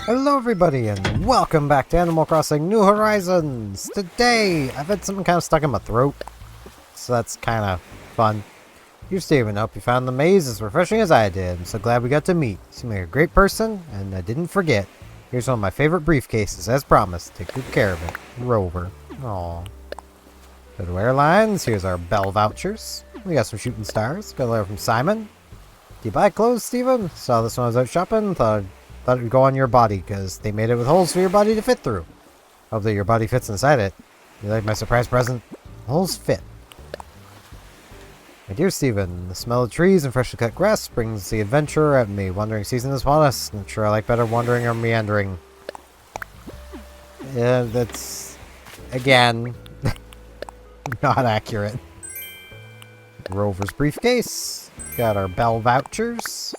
Hello everybody and welcome back to Animal Crossing New Horizons! Today, I've had something kind of stuck in my throat, so that's kind of fun. You're Steven, hope you found the maze as refreshing as I did. I'm so glad we got to meet. You seem like a great person, and I didn't forget. Here's one of my favorite briefcases, as promised. Take good care of it. Rover. Aww. Go to airlines, here's our Bell vouchers. We got some shooting stars. Got a letter from Simon. Do you buy clothes, Steven? Saw this when I was out shopping, thought it would go on your body, because they made it with holes for your body to fit through. Hope that your body fits inside it. You like my surprise present? The holes fit. My dear Steven, the smell of trees and freshly cut grass brings the adventurer at me. Wandering season is upon us. Not sure I like better wandering or meandering. Yeah, that's, again, not accurate. Rover's briefcase. Got our Bell vouchers.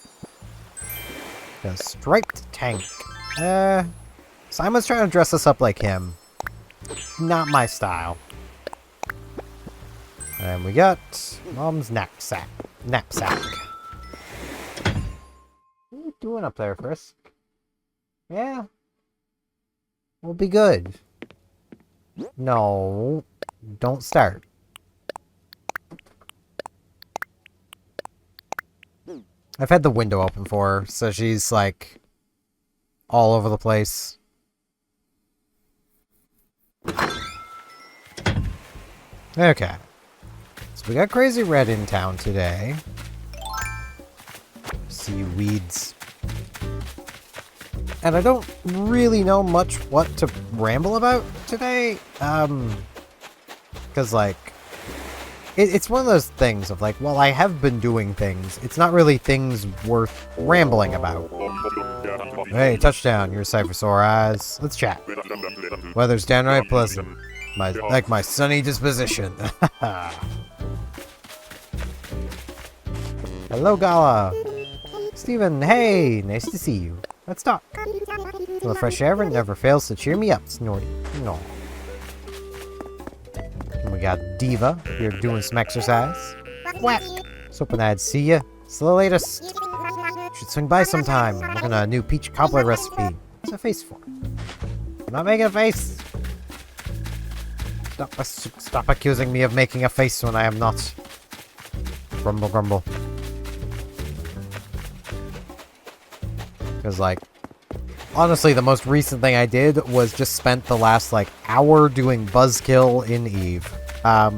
A striped tank. Simon's trying to dress us up like him. Not my style. And we got Mom's knapsack. What are you doing up there, Frisk? Yeah. We'll be good. No. Don't start. I've had the window open for her, so she's, like, all over the place. Okay. So we got Crazy Red in town today. See weeds. And I don't really know much what to ramble about today. Because, like, it's one of those things of like, well, I have been doing things. It's not really things worth rambling about. Hey, touchdown. You're a sight for sore eyes. Let's chat. Weather's downright pleasant. Like my sunny disposition. Hello, Gala. Steven, hey, nice to see you. Let's talk. Well, the fresh air never fails to cheer me up, Snorty. No. And we got Diva here doing some exercise. What? Was hoping I'd see you. It's the latest. Should swing by sometime. I'm working on a new peach cobbler recipe. What's a face for? I'm not making a face. Stop accusing me of making a face when I am not. Grumble, grumble. Because, like, honestly, the most recent thing I did was just spent the last, like, hour doing Buzzkill in Eve. I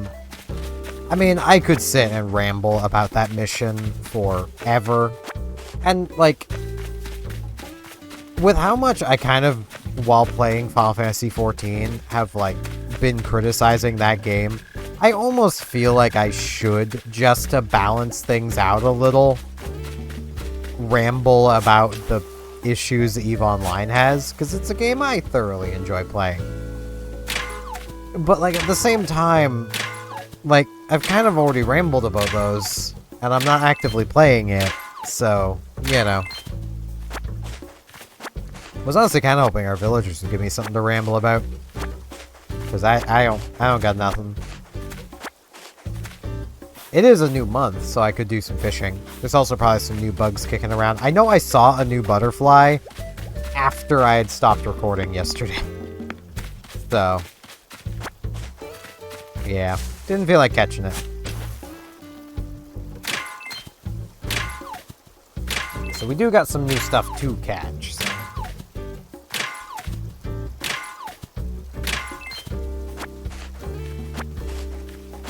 mean, I could sit and ramble about that mission forever. And, like, with how much I kind of, while playing Final Fantasy XIV, have, like, been criticizing that game, I almost feel like I should, just to balance things out a little, ramble about the issues EVE Online has, because it's a game I thoroughly enjoy playing. But, like, at the same time, like, I've kind of already rambled about those, and I'm not actively playing it, so, you know. I was honestly kind of hoping our villagers would give me something to ramble about, because I don't got nothing. It is a new month, so I could do some fishing. There's also probably some new bugs kicking around. I know I saw a new butterfly after I had stopped recording yesterday. So, yeah. Didn't feel like catching it. So we do got some new stuff to catch, so.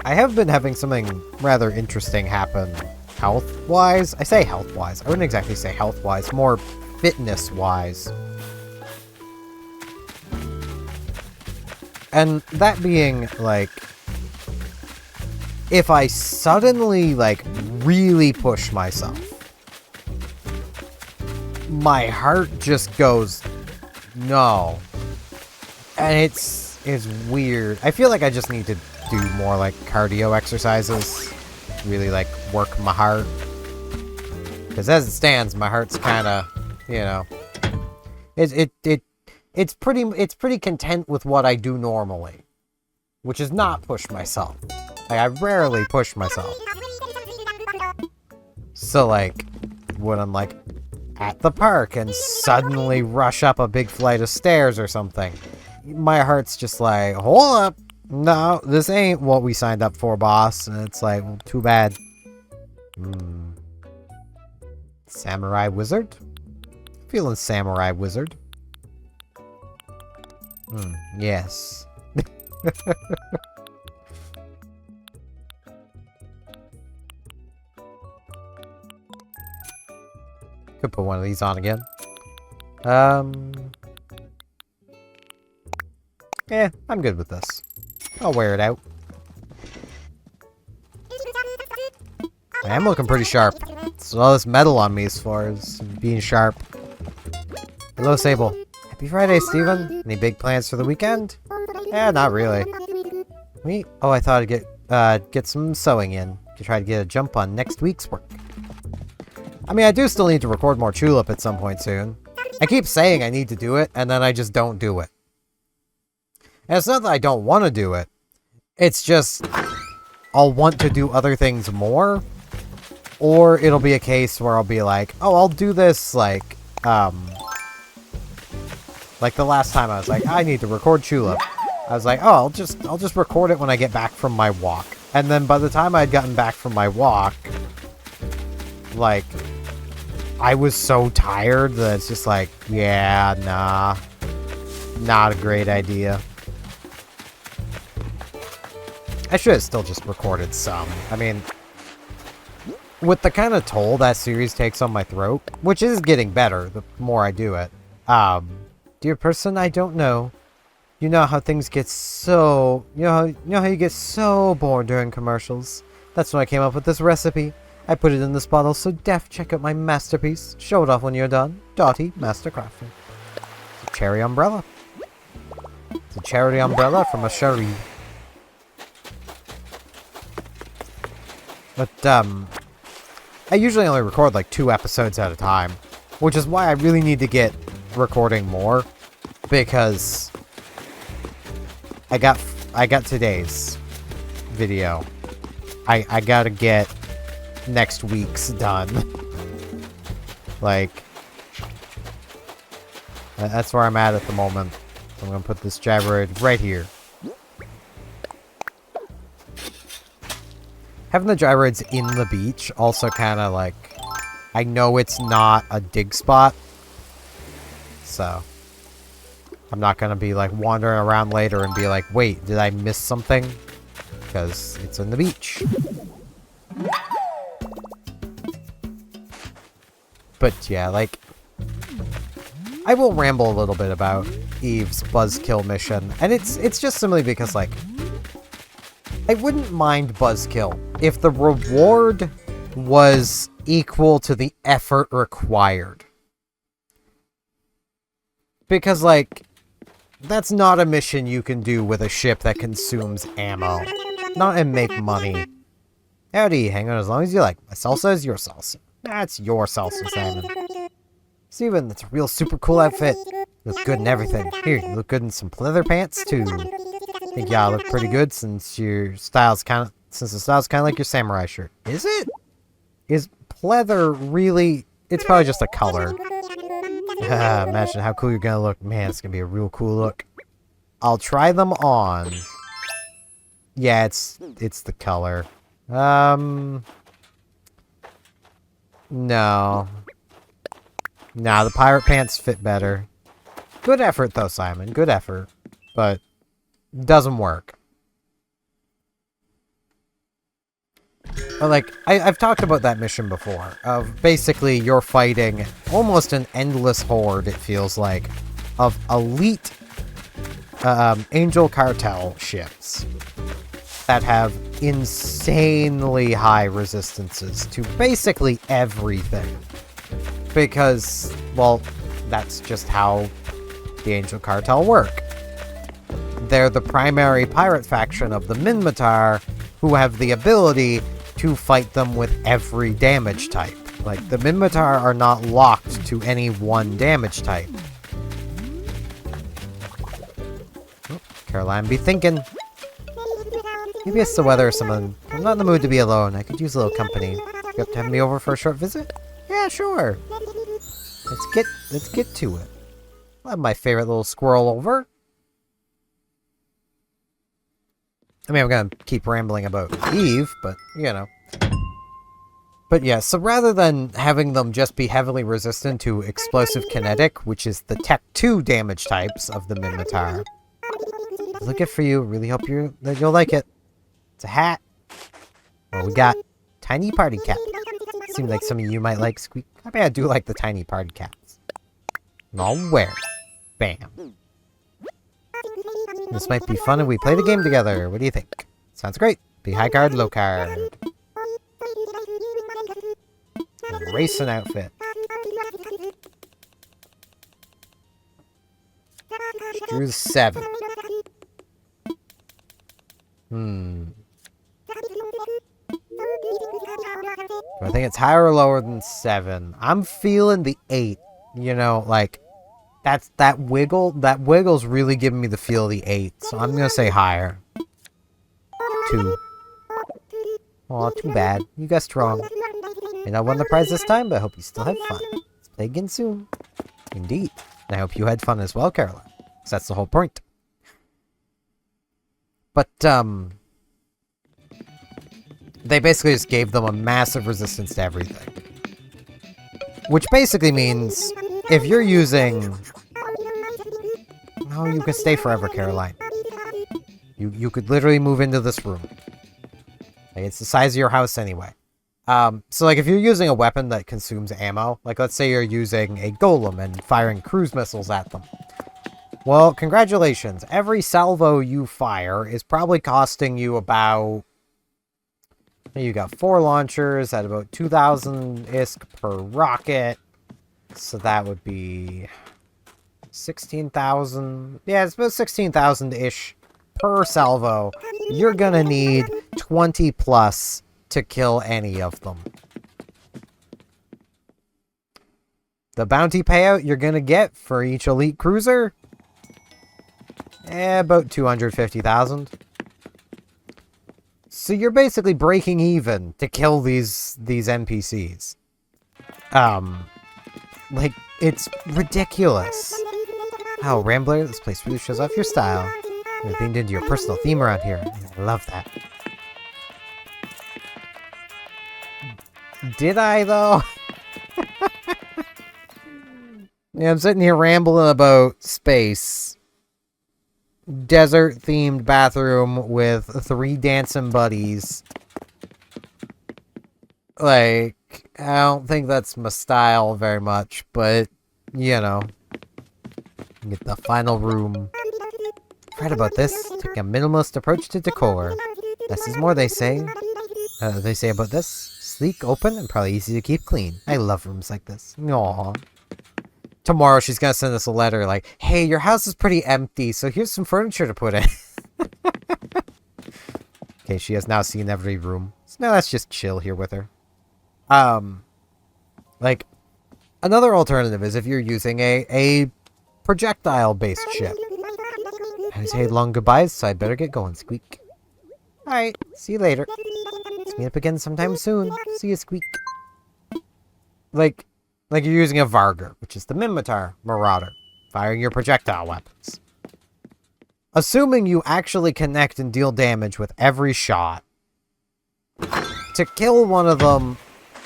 I have been having something rather interesting happen health-wise. I say health-wise. I wouldn't exactly say health-wise. More fitness-wise. And that being, like, if I suddenly, like, really push myself, my heart just goes, no. And it's is weird. I feel like I just need to do more like cardio exercises. Really like work my heart. Because as it stands, my heart's kind of, you know, it's pretty content with what I do normally, which is not push myself. Like I rarely push myself. So like when I'm like at the park and suddenly rush up a big flight of stairs or something, my heart's just like, hold up, no, this ain't what we signed up for, boss. And it's like, well, too bad. Samurai wizard? Feeling samurai wizard. Yes. Could put one of these on again. Yeah, I'm good with this. I'll wear it out. I am looking pretty sharp. So all this metal on me as far as being sharp. Hello, Sable. Happy Friday, Steven. Any big plans for the weekend? Yeah, not really. Me? Oh, I thought I'd get some sewing in to try to get a jump on next week's work. I mean, I do still need to record more Tulip at some point soon. I keep saying I need to do it, and then I just don't do it. And it's not that I don't want to do it. It's just I'll want to do other things more. Or it'll be a case where I'll be like, oh, I'll do this, like the last time I was like, I need to record Tulip. I was like, oh, I'll just record it when I get back from my walk. And then by the time I'd gotten back from my walk, like, I was so tired that it's just like, yeah, nah, not a great idea. I should have still just recorded some. I mean, with the kind of toll that series takes on my throat, which is getting better the more I do it. Dear person I don't know, you know how things get so... You know how you get so bored during commercials? That's when I came up with this recipe. I put it in this bottle, so Def, check out my masterpiece. Show it off when you're done. Dotty, Master Crafter. It's a cherry umbrella. It's a charity umbrella from a Cherie. But, I usually only record like 2 episodes at a time, which is why I really need to get recording more, because I got today's video. I gotta get next week's done. Like, that's where I'm at the moment. So I'm gonna put this gyroid right here. Having the gyroids in the beach also kind of like, I know it's not a dig spot, so I'm not going to be like wandering around later and be like, wait, did I miss something? Because it's in the beach. But yeah, like, I will ramble a little bit about Eve's Buzzkill mission, and it's just simply because, like, I wouldn't mind Buzzkill if the reward was equal to the effort required. Because, like, that's not a mission you can do with a ship that consumes ammo. Not and make money. Howdy, hang on as long as you like. My salsa is your salsa. That's your salsa, Simon. Steven, that's a real super cool outfit. You look good in everything. Here, you look good in some pleather pants, too. I think y'all look pretty good since the style's kind of like your samurai shirt. Is it? Is pleather really? It's probably just a color. Imagine how cool you're gonna look. Man, it's gonna be a real cool look. I'll try them on. Yeah, it's the color. No. Nah, the pirate pants fit better. Good effort though, Simon. Good effort. But doesn't work. But like, I've talked about that mission before, of basically you're fighting almost an endless horde, it feels like, of elite Angel Cartel ships that have insanely high resistances to basically everything. Because, well, that's just how the Angel Cartel work. they're the primary pirate faction of the Minmatar, who have the ability to fight them with every damage type. Like, the Minmatar are not locked to any one damage type. Oh, Caroline be thinking. Maybe it's the weather or something. I'm not in the mood to be alone. I could use a little company. You have to have me over for a short visit? Yeah, sure. Let's get to it. I'll have my favorite little squirrel over. I mean, I'm gonna keep rambling about Eve, but, you know. But yeah, so rather than having them just be heavily resistant to Explosive Kinetic, which is the Tech 2 damage types of the Minmatar. Looking for you. Really hope that you'll like it. It's a hat. Well, we got tiny party cat. Seems like some of you might like Squeak. I mean, I do like the tiny party cats. And I'll wear it. Bam. This might be fun if we play the game together. What do you think? Sounds great. Be high card, low card. Racing outfit. Drew's 7. Do I think it's higher or lower than 7? I'm feeling the 8. You know, like, that wiggle's really giving me the feel of the 8. So I'm gonna say higher. 2. Aw, too bad. You guessed wrong. May not won the prize this time, but I hope you still had fun. Let's play again soon. Indeed. And I hope you had fun as well, Caroline. Because that's the whole point. But, they basically just gave them a massive resistance to everything. Which basically means, if you're using... No, you can stay forever, Caroline. You could literally move into this room. Like, it's the size of your house anyway. So, like, if you're using a weapon that consumes ammo, like, let's say you're using a golem and firing cruise missiles at them. Well, congratulations. Every salvo you fire is probably costing you about... You got 4 launchers at about 2,000 ISK per rocket. So that would be 16,000. Yeah, it's about 16,000-ish per salvo. You're gonna need 20 plus to kill any of them. The bounty payout you're gonna get for each elite cruiser? About 250,000. So you're basically breaking even to kill these NPCs. Like, it's ridiculous. Oh, Rambler, this place really shows off your style. You're themed into your personal theme around here. I love that. Did I, though? Yeah, I'm sitting here rambling about space. Desert-themed bathroom with 3 dancing buddies. Like, I don't think that's my style very much, but, you know. Get the final room. Right about this, take a minimalist approach to decor. Less is more, they say. They say about this. Sleek, open, and probably easy to keep clean. I love rooms like this. Aww. Tomorrow she's gonna send us a letter like, hey, your house is pretty empty, so here's some furniture to put in. Okay, she has now seen every room. So now let's just chill here with her. Like, another alternative is if you're using a projectile-based ship. I say long goodbyes, so I better get going, Squeak. Alright, see you later. Let's meet up again sometime soon. See you, Squeak. Like you're using a Vargur, which is the Minmatar Marauder, firing your projectile weapons. Assuming you actually connect and deal damage with every shot, to kill one of them,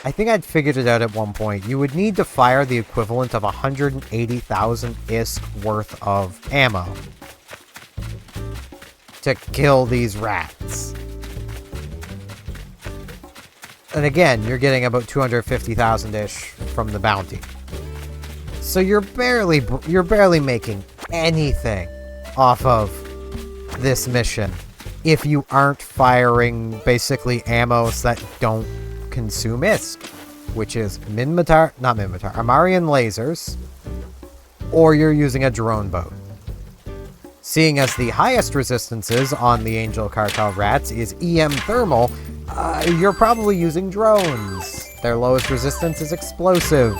I think I'd figured it out at one point, you would need to fire the equivalent of 180,000 ISK worth of ammo to kill these rats. And again, you're getting about 250,000-ish from the bounty. So you're barely making anything off of this mission if you aren't firing basically ammos that don't consume ISK, which is Amarian lasers, or you're using a drone boat. Seeing as the highest resistances on the Angel Cartel rats is EM Thermal, you're probably using drones. Their lowest resistance is explosive,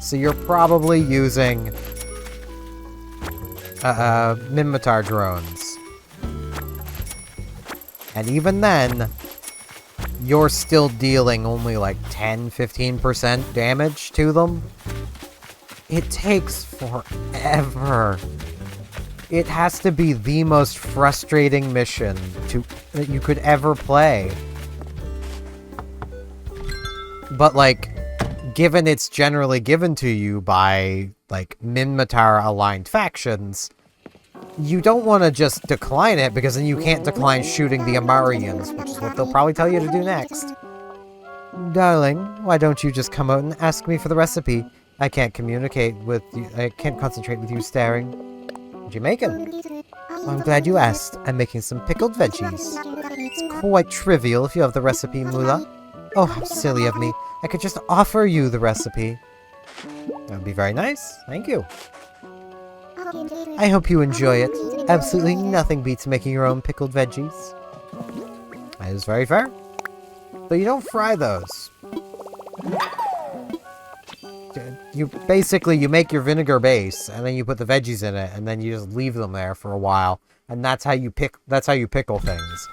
so you're probably using Minmatar drones. And even then, you're still dealing only like 10-15% damage to them. It takes forever. It has to be the most frustrating mission that you could ever play. But, like, given it's generally given to you by, like, Minmatar-aligned factions, you don't want to just decline it, because then you can't decline shooting the Amarians, which is what they'll probably tell you to do next. Darling, why don't you just come out and ask me for the recipe? I can't communicate with you. I can't concentrate with you staring. What you making? Oh, I'm glad you asked. I'm making some pickled veggies. It's quite trivial if you have the recipe, Mula. Oh, how silly of me. I could just offer you the recipe. That would be very nice. Thank you. I hope you enjoy it. Absolutely nothing beats making your own pickled veggies. That is very fair. But you don't fry those. You make your vinegar base, and then you put the veggies in it, and then you just leave them there for a while, and that's how you pickle things.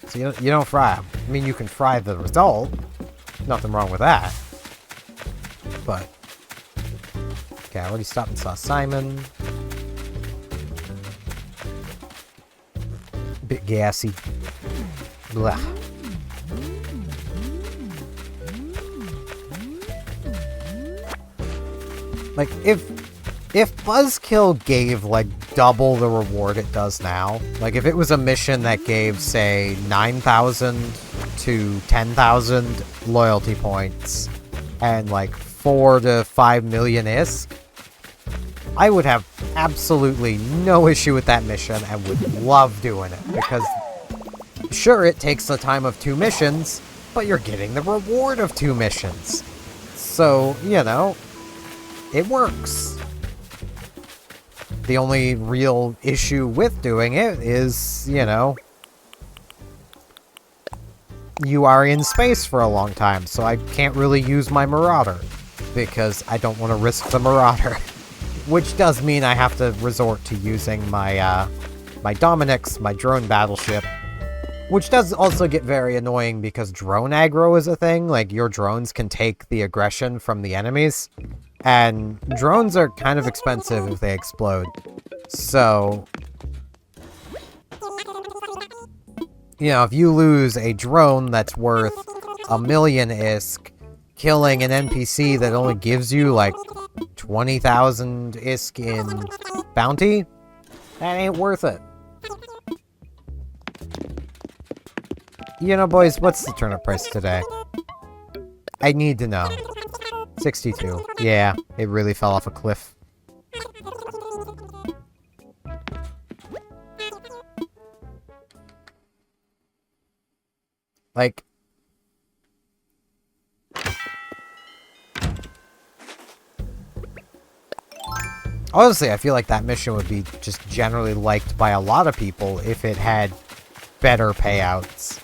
So you don't fry them. I mean, you can fry the result. Nothing wrong with that. But okay, I already stopped and saw Simon. Bit gassy. Blah. Like, if Buzzkill gave, like, double the reward it does now, like, if it was a mission that gave, say, 9,000 to 10,000 loyalty points, and, like, 4 to 5 million ISK, I would have absolutely no issue with that mission and would love doing it, because, sure, it takes the time of 2 missions, but you're getting the reward of 2 missions. So, you know, it works. The only real issue with doing it is, you know, you are in space for a long time, so I can't really use my Marauder, because I don't want to risk the Marauder. Which does mean I have to resort to using my, my Dominix, my drone battleship, which does also get very annoying because drone aggro is a thing. Like, your drones can take the aggression from the enemies, and drones are kind of expensive if they explode. So, you know, if you lose a drone that's worth 1 million ISK, killing an NPC that only gives you, like, 20,000 ISK in bounty, that ain't worth it. You know, boys, what's the turnip price today? I need to know. 62. Yeah, it really fell off a cliff. Like, honestly, I feel like that mission would be just generally liked by a lot of people if it had better payouts.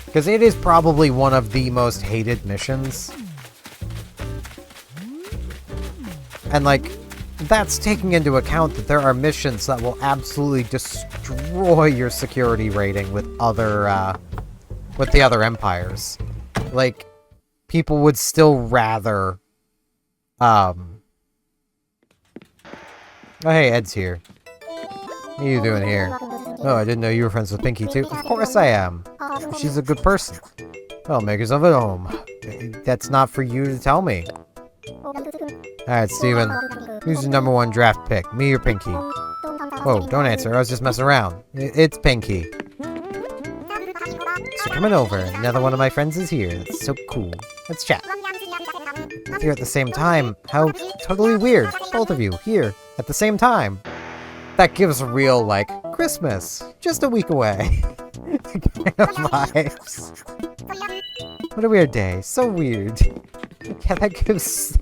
Because it is probably one of the most hated missions. And, like, that's taking into account that there are missions that will absolutely destroy your security rating with the other empires. Like, people would still rather, Oh, hey, Ed's here. What are you doing here? Oh, I didn't know you were friends with Pinky, too. Of course I am. She's a good person. Well, make yourself at home. That's not for you to tell me. Alright, Steven. Who's your #1 draft pick? Me or Pinky? Whoa, don't answer. I was just messing around. It's Pinky. So coming over. Another one of my friends is here. That's so cool. Let's chat. Here at the same time. How totally weird. Both of you here at the same time. That gives real, like, Christmas. Just a week away. Kind of vibes. What a weird day. So weird. Yeah, that gives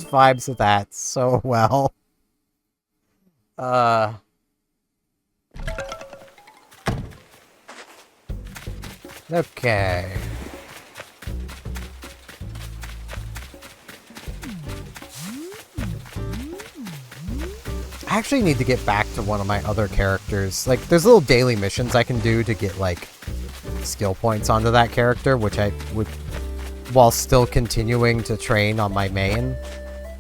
vibes of that so well. Okay. I actually need to get back to one of my other characters. Like, there's little daily missions I can do to get, like, skill points onto that character, which I would, while still continuing to train on my main.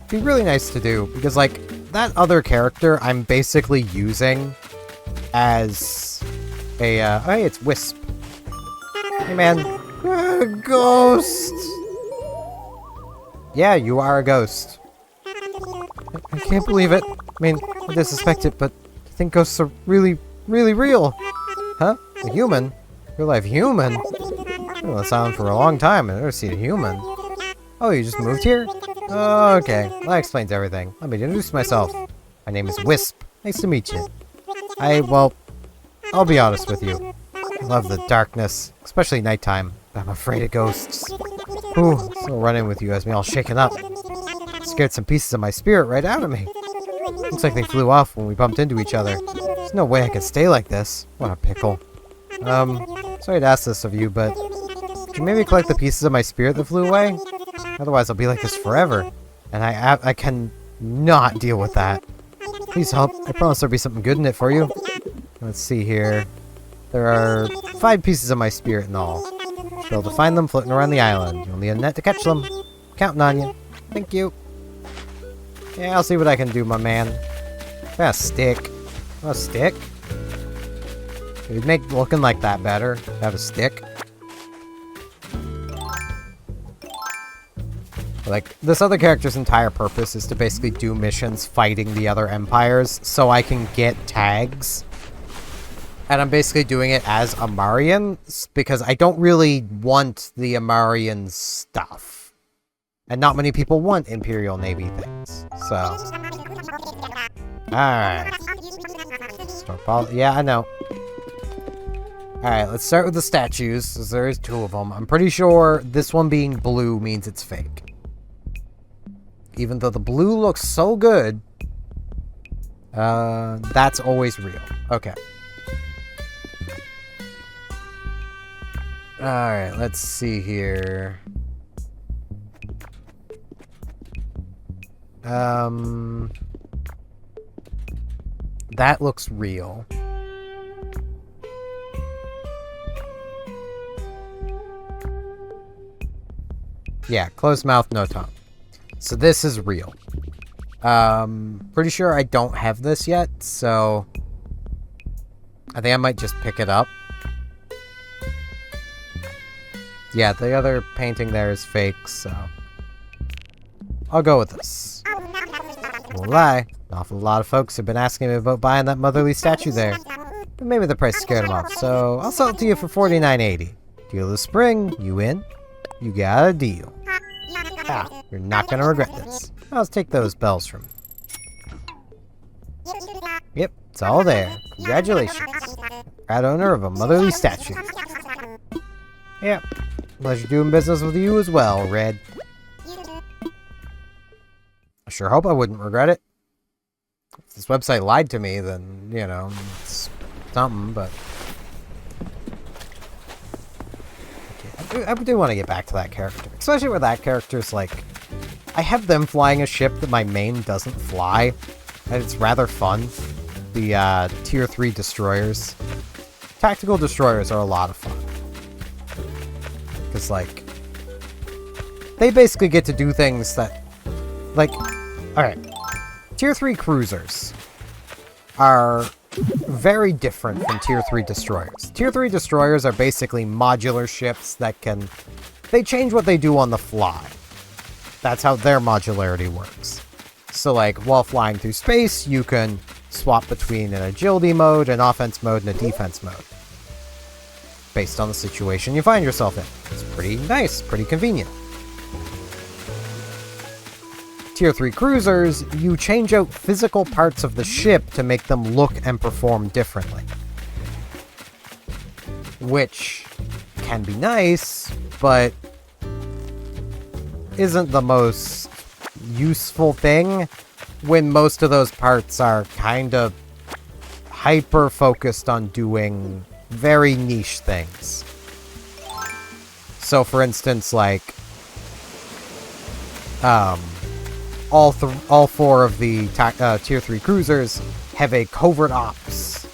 It'd be really nice to do, because, like, that other character I'm basically using as a, hey, it's Wisp. Hey, man. Ghost! Yeah, you are a ghost. I can't believe it. I mean, I didn't suspect it, but I think ghosts are really, really real. Huh? A human? Real life human? I've been on this island for a long time. I've never seen a human. Oh, you just moved here? Oh, okay. Well, that explains everything. Let me introduce myself. My name is Wisp. Nice to meet you. Well, I'll be honest with you. I love the darkness, especially nighttime. But I'm afraid of ghosts. Ooh, so running with you has me all shaken up. Scared some pieces of my spirit right out of me. Looks like they flew off when we bumped into each other. There's no way I can stay like this. What a pickle. Sorry to ask this of you, but could you maybe collect the pieces of my spirit that flew away? Otherwise I'll be like this forever. And I can not deal with that. Please help. I promise there'll be something good in it for you. Let's see here. There are 5 pieces of my spirit in all. You'll be able to find them floating around the island. You'll need a net to catch them. Counting on you. Thank you. Yeah, I'll see what I can do, my man. A stick. A stick? It would make looking like that better. Have a stick. Like, this other character's entire purpose is to basically do missions fighting the other empires so I can get tags. And I'm basically doing it as Amarian because I don't really want the Amarian stuff. And not many people want Imperial Navy things, so. Alright. Yeah, I know. Alright, let's start with the statues, because there is 2 of them. I'm pretty sure this one being blue means it's fake. Even though the blue looks so good, that's always real. Okay. Alright, let's see here. That looks real. Yeah, closed mouth, no tongue. So this is real. Pretty sure I don't have this yet, so I think I might just pick it up. Yeah, the other painting there is fake, so I'll go with this. Won't lie, an awful lot of folks have been asking me about buying that motherly statue there. But maybe the price scared them off, so I'll sell it to you for $49.80. Deal of the spring, you in? You got a deal. Ah, you're not gonna regret this. I'll take those bells from you. Yep, it's all there. Congratulations. Proud owner of a motherly statue. Yep. Pleasure doing business with you as well, Red. I sure hope I wouldn't regret it. If this website lied to me, then, you know, it's something, but... Okay, I do want to get back to that character. Especially where that character's like... I have them flying a ship that my main doesn't fly, and it's rather fun. The, Tier 3 destroyers. Tactical destroyers are a lot of fun. Because, like... They basically get to do things that... Like... Alright. Tier 3 cruisers are very different from Tier 3 destroyers. Tier 3 destroyers are basically modular ships that can... They change what they do on the fly. That's how their modularity works. So, like, while flying through space, you can swap between an agility mode, an offense mode, and a defense mode. Based on the situation you find yourself in. It's pretty nice, pretty convenient. Tier 3 cruisers, you change out physical parts of the ship to make them look and perform differently. Which can be nice, but isn't the most useful thing. when most of those parts are kind of hyper-focused on doing very niche things. So, for instance, like, all four of the Tier 3 cruisers have a covert ops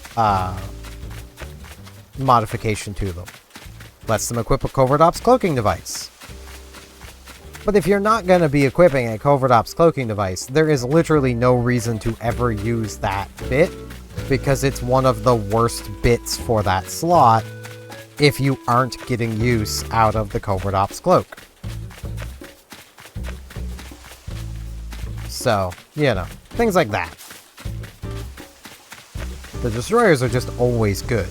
modification to them. Lets them equip a covert ops cloaking device. But if you're not going to be equipping a covert ops cloaking device, there is literally no reason to ever use that bit, because it's one of the worst bits for that slot if you aren't getting use out of the covert ops cloak. So, you know, things like that. The destroyers are just always good.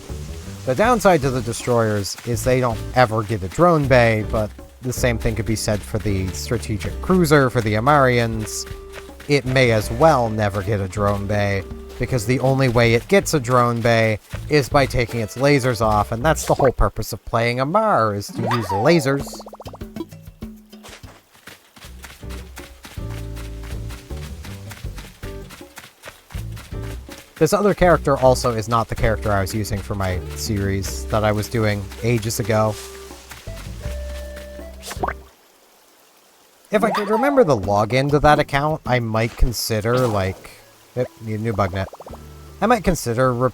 The downside to the destroyers is they don't ever get a drone bay, but the same thing could be said for the strategic cruiser, for the Amarians. It may as well never get a drone bay, because the only way it gets a drone bay is by taking its lasers off, and that's the whole purpose of playing Amar, is to use lasers. This other character also is not the character I was using for my series that I was doing ages ago. If I could remember the login to that account, I might consider, like... need a new bug net. I might consider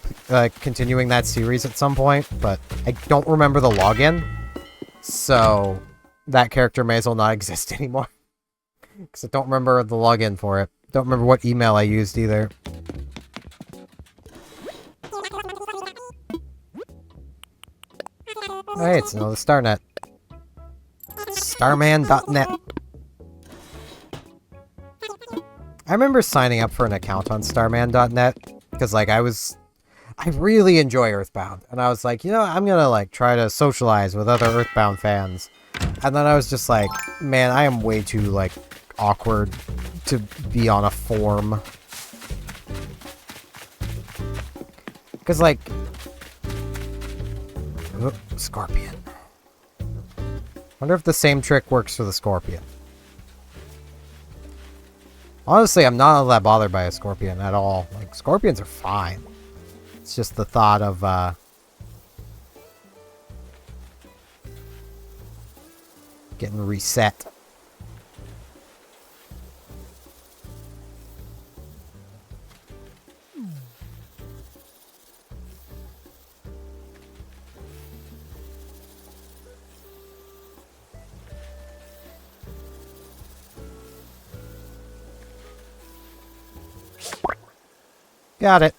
continuing that series at some point, but I don't remember the login, so that character may as well not exist anymore. Because I don't remember the login for it. Don't remember what email I used either. Hey, it's another StarNet. Starman.net. I remember signing up for an account on Starman.net, because, like, I really enjoy Earthbound, and I was like, you know, I'm gonna, like, try to socialize with other Earthbound fans. And then I was just like, man, I am way too, like, awkward to be on a forum. Because, like... Oop, Scorpion. Wonder if the same trick works for the Scorpion. Honestly, I'm not all that bothered by a Scorpion at all. Like, Scorpions are fine. It's just the thought of, getting reset. Got it.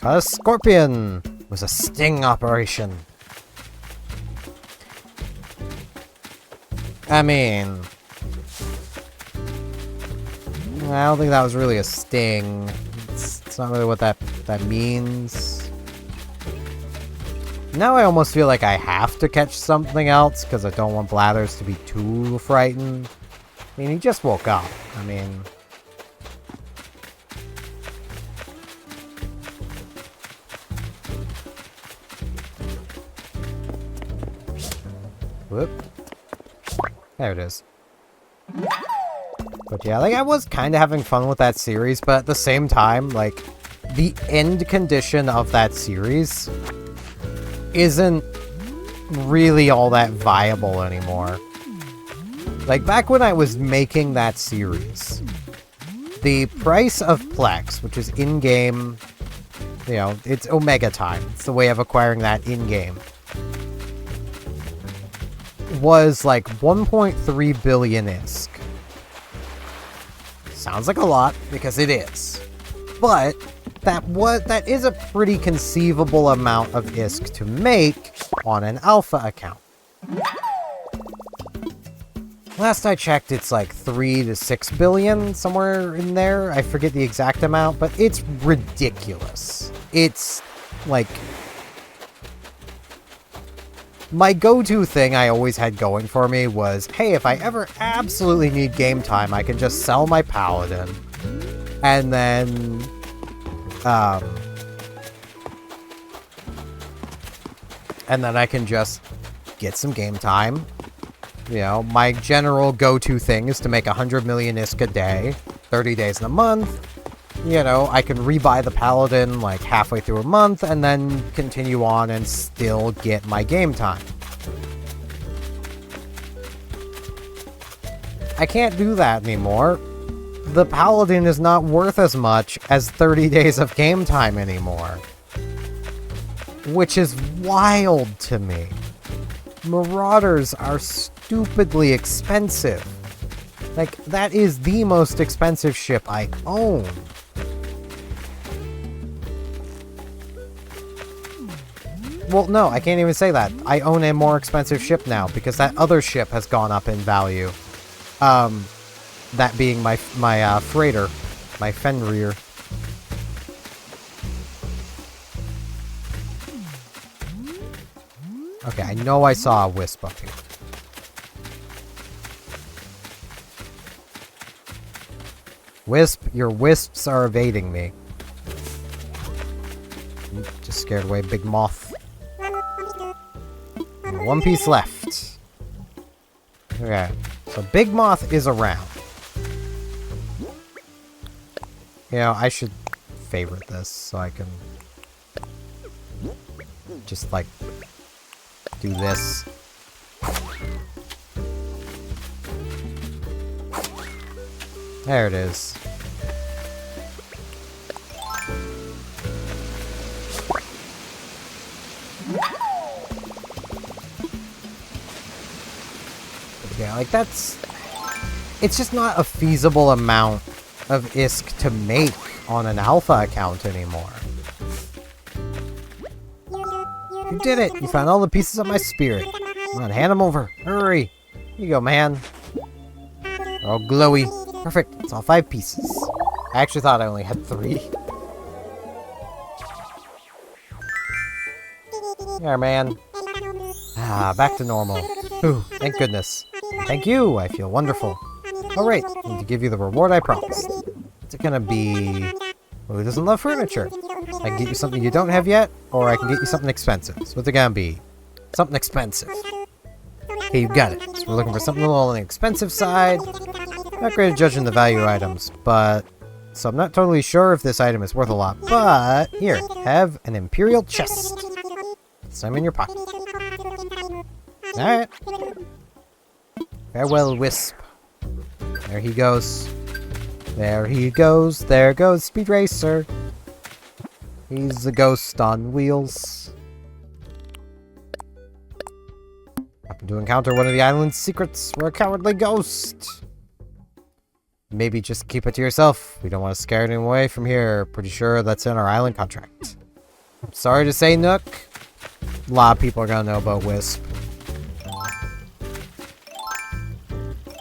A Scorpion was a sting operation. I mean... I don't think that was really a sting. It's not really what that means. Now I almost feel like I have to catch something else, because I don't want Blathers to be too frightened. I mean, he just woke up. I mean... Whoop. There it is. But yeah, like, I was kind of having fun with that series, but at the same time, like, the end condition of that series isn't really all that viable anymore. Like, back when I was making that series, the price of Plex, which is in-game, you know, it's Omega time. It's the way of acquiring that in-game. Was like 1.3 billion ISK. Sounds like a lot, because it is. But that is a pretty conceivable amount of ISK to make on an alpha account. Last I checked, it's like 3 to 6 billion, somewhere in there. I forget the exact amount, but it's ridiculous. It's like... My go-to thing I always had going for me was, hey, if I ever absolutely need game time, I can just sell my Paladin. And then... and then I can just get some game time, You know, my general go-to thing is to make 100 million ISK a day, 30 days in a month. You know, I can rebuy the Paladin like halfway through a month and then continue on and still get my game time. I can't do that anymore. The Paladin is not worth as much as 30 days of game time anymore. Which is wild to me. Marauders are stupidly expensive. Like, that is the most expensive ship I own. Well, no, I can't even say that. I own a more expensive ship now, because that other ship has gone up in value. That being my freighter. My Fenrir. Okay, I know I saw a wisp up here. Wisp, your wisps are evading me. Just scared away Big Moth. And one piece left. Okay, so Big Moth is around. You know, I should favorite this so I can just, like, do this. There it is. Yeah, like that's... It's just not a feasible amount of ISK to make on an alpha account anymore. You did it! You found all the pieces of my spirit. Come on, hand them over. Hurry! Here you go, man. They're all glowy. Perfect. It's all 5 pieces. I actually thought I only had 3. There, man. Ah, back to normal. Ooh, thank goodness. Thank you! I feel wonderful. Alright, I need to give you the reward I promised. What's it gonna be? Well, who doesn't love furniture? I can get you something you don't have yet, or I can get you something expensive. So what's it gonna be? Something expensive. Okay, you got it. So we're looking for something a little on the expensive side. Not great at judging the value items, but... So I'm not totally sure if this item is worth a lot, but... Here, have an Imperial chest. Some in your pocket. Alright. Farewell, Wisp. There he goes. There he goes. There goes Speed Racer. He's a ghost on wheels. Happen to encounter one of the island's secrets. We're a cowardly ghost. Maybe just keep it to yourself. We don't want to scare anyone away from here. Pretty sure that's in our island contract. I'm sorry to say, Nook. A lot of people are gonna know about Wisp.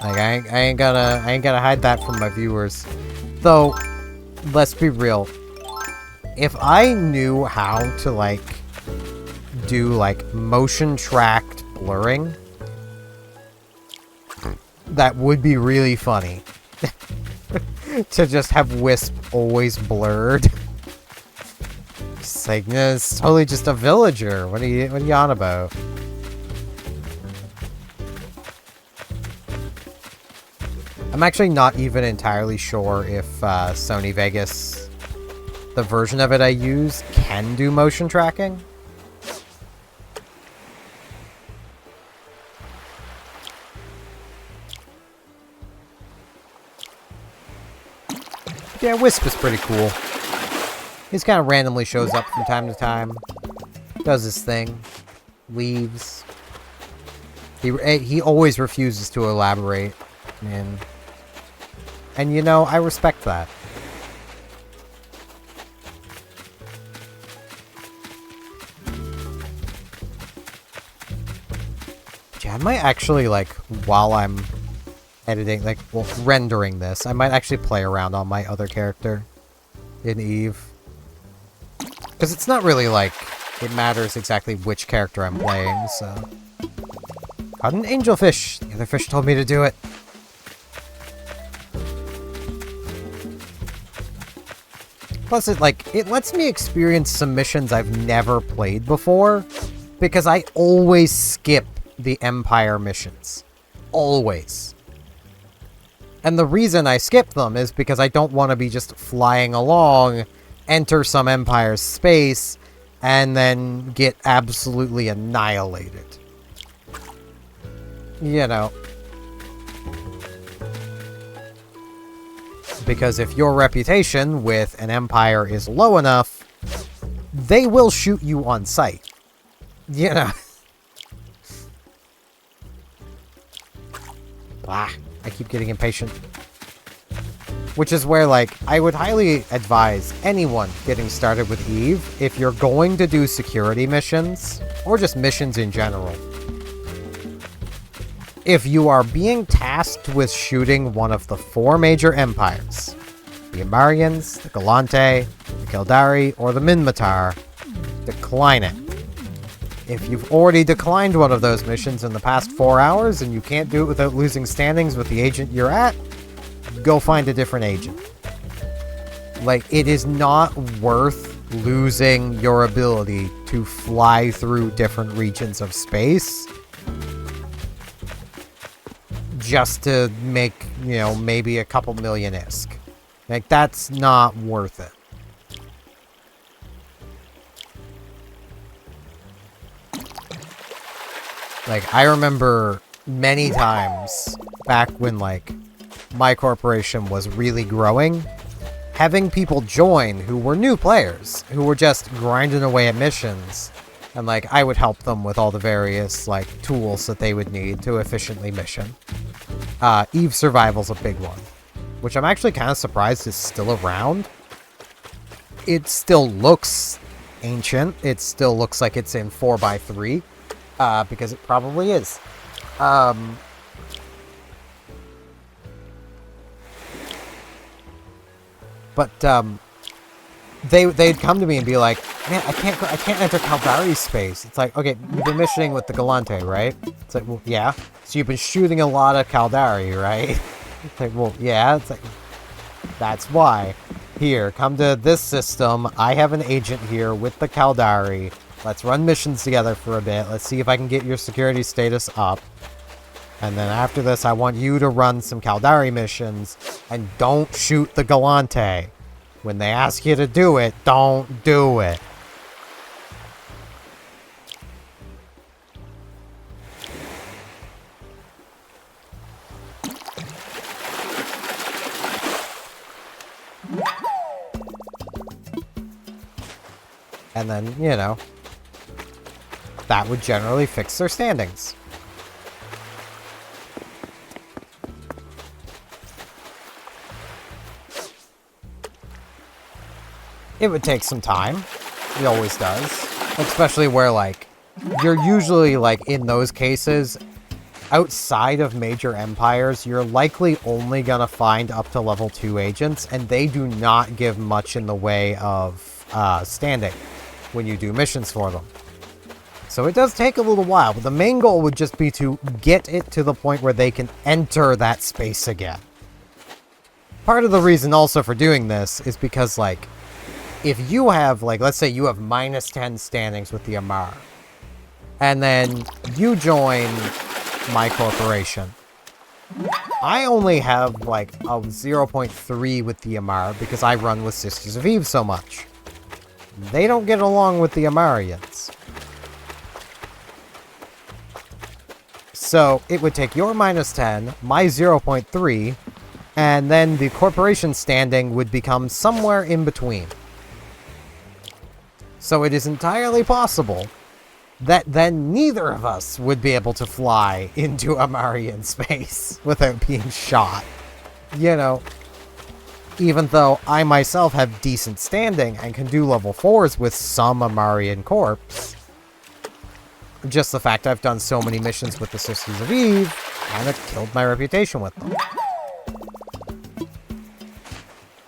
Like, I ain't gonna hide that from my viewers. Though, let's be real. If I knew how to, like, do, like, motion-tracked blurring, that would be really funny. To just have Wisp always blurred. It's like, no, it's totally just a villager. What are you on about? I'm actually not even entirely sure if Sony Vegas, the version of it I use, can do motion tracking. Yeah, Wisp is pretty cool. He's kind of randomly shows up from time to time. Does his thing. Leaves. He always refuses to elaborate. And you know, I respect that. Yeah, I might actually, like, while I'm editing, like, well, rendering this, I might actually play around on my other character in Eve. Because it's not really, like, it matters exactly which character I'm playing, so... Caught an angelfish! The other fish told me to do it. Plus, it lets me experience some missions I've never played before, because I always skip the Empire missions. Always. And the reason I skip them is because I don't want to be just flying along, enter some Empire's space, and then get absolutely annihilated. You know. Because if your reputation with an Empire is low enough, they will shoot you on sight. You know. Ah, I keep getting impatient. Which is where, like, I would highly advise anyone getting started with EVE, if you're going to do security missions, or just missions in general, if you are being tasked with shooting one of the 4 major empires, the Amarians, the Gallente, the Caldari, or the Minmatar, decline it. If you've already declined one of those missions in the past 4 hours and you can't do it without losing standings with the agent you're at, go find a different agent. Like, it is not worth losing your ability to fly through different regions of space just to make, you know, maybe a couple million ISK. Like, that's not worth it. Like, I remember many times back when, like, my corporation was really growing, having people join who were new players, who were just grinding away at missions, and, like, I would help them with all the various, like, tools that they would need to efficiently mission. EVE Survival's a big one, which I'm actually kind of surprised is still around. It still looks ancient. It still looks like it's in 4x3, because it probably is. But they'd come to me and be like, "Man, I can't enter Caldari's space." It's like, okay, you've been missioning with the Gallente, right? It's like, well, yeah. So you've been shooting a lot of Caldari, right? It's like, well, yeah. It's like, that's why. Here, come to this system. I have an agent here with the Caldari. Let's run missions together for a bit. Let's see if I can get your security status up. And then after this, I want you to run some Caldari missions, and don't shoot the Gallente. When they ask you to do it, don't do it. And then, you know, that would generally fix their standings. It would take some time. It always does. Especially where, like, you're usually, like, in those cases, outside of major empires, you're likely only gonna find up to level 2 agents, and they do not give much in the way of standing when you do missions for them. So it does take a little while, but the main goal would just be to get it to the point where they can enter that space again. Part of the reason also for doing this is because, like, if you have, like, let's say you have -10 standings with the Amar, and then you join my corporation, I only have, like, a 0.3 with the Amar because I run with Sisters of Eve so much. They don't get along with the Amarians. So it would take your -10, my 0.3, and then the corporation standing would become somewhere in between. So it is entirely possible that then neither of us would be able to fly into Amarian space without being shot. You know, even though I myself have decent standing and can do level 4s with some Amarian corps, just the fact I've done so many missions with the Sisters of Eve kind of killed my reputation with them.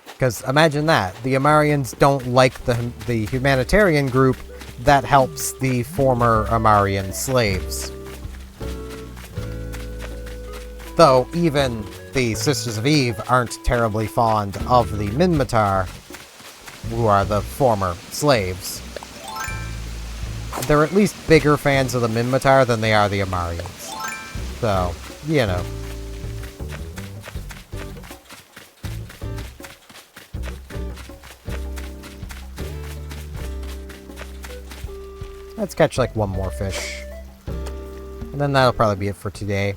Because imagine that. The Amarians don't like the humanitarian group that helps the former Amarian slaves. Though even the Sisters of Eve aren't terribly fond of the Minmatar, who are the former slaves. They're at least bigger fans of the Minmatar than they are the Amarians. So, you know. Let's catch like one more fish. And then that'll probably be it for today.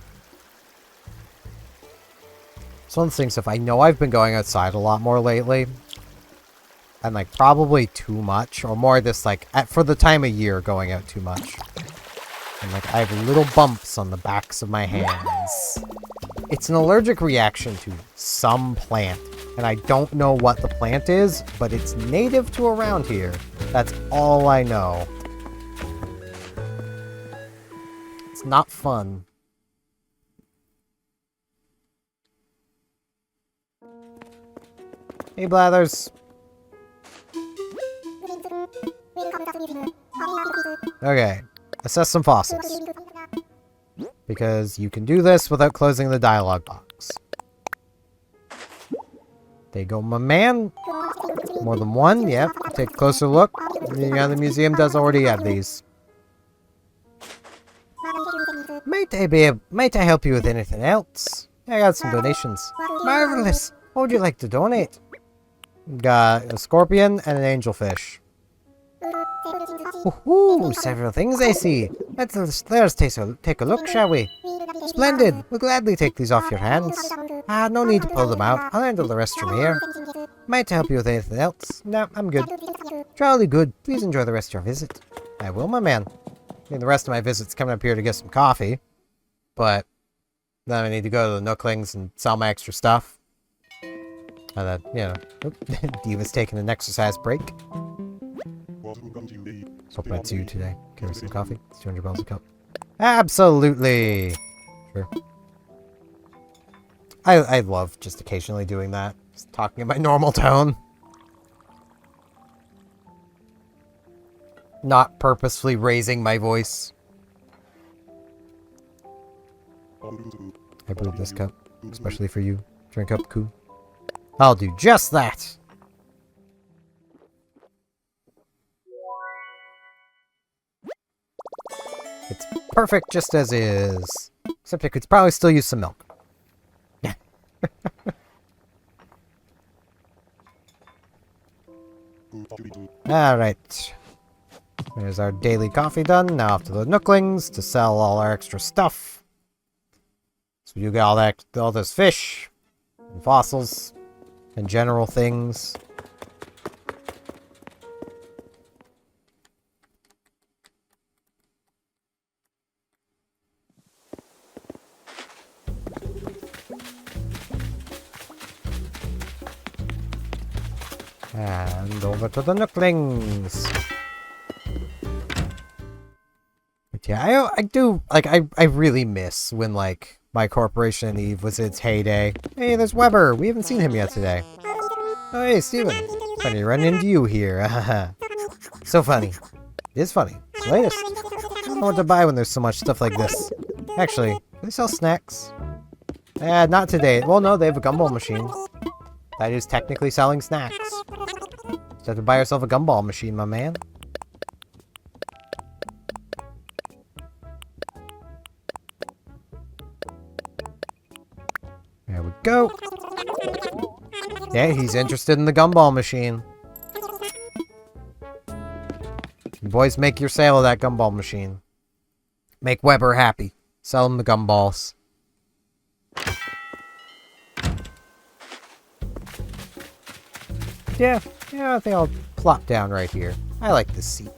So one of the things, if I know I've been going outside a lot more lately, and like probably too much, or more this like, for the time of year going out too much. And like I have little bumps on the backs of my hands. It's an allergic reaction to some plant. And I don't know what the plant is, but it's native to around here. That's all I know. It's not fun. Hey, Blathers. Okay, assess some fossils. Because you can do this without closing the dialogue box. There you go, my man. More than one, yep. Take a closer look. Yeah, the museum does already have these. Might I help you with anything else? I got some donations. Marvelous. What would you like to donate? Got a scorpion and an angelfish. Ooh, several things I see. Let's take a look, shall we? Splendid. We'll gladly take these off your hands. No need to pull them out. I'll handle the rest from here. Might I help you with anything else? No, I'm good. Jolly good. Please enjoy the rest of your visit. I will, my man. I mean, the rest of my visit's coming up here to get some coffee. But then I need to go to the Nooklings and sell my extra stuff. And then, you know, Diva's taking an exercise break. Hope that's you today. Give her some coffee. It's 200 bells a cup. Absolutely! Sure. I love just occasionally doing that. Just talking in my normal tone. Not purposefully raising my voice. I brewed this cup, especially for you. Drink up, Koo. I'll do just that! It's perfect just as is. Except I could probably still use some milk. Alright. There's our daily coffee done. Now off to the Nooklings to sell all our extra stuff. So you get all this fish, and fossils, and general things. And over to the Nooklings. But yeah, I do, like, I really miss when, like, my Corporation and Eve was its heyday. Hey, there's Weber. We haven't seen him yet today. Oh, hey, Steven. Funny to run into you here. So funny. It is funny. It's the latest. I don't know what to buy when there's so much stuff like this. Actually, do they sell snacks? Not today. Well, no, they have a gumball machine. That is technically selling snacks. Just have to buy yourself a gumball machine, my man. There we go. Yeah, he's interested in the gumball machine. You boys, make your sale of that gumball machine. Make Weber happy. Sell him the gumballs. Yeah, I think I'll plop down right here. I like this seat.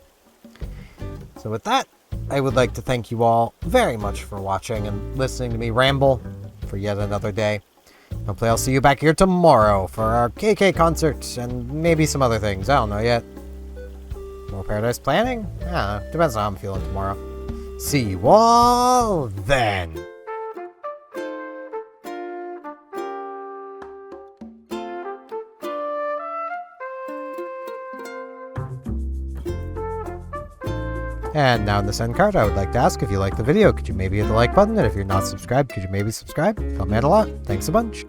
So with that, I would like to thank you all very much for watching and listening to me ramble for yet another day. Hopefully I'll see you back here tomorrow for our KK concert and maybe some other things. I don't know yet. More Paradise planning? I don't know. Depends on how I'm feeling tomorrow. See you all then. And now in this end card, I would like to ask if you liked the video, could you maybe hit the like button? And if you're not subscribed, could you maybe subscribe? Help me out a lot. Thanks a bunch.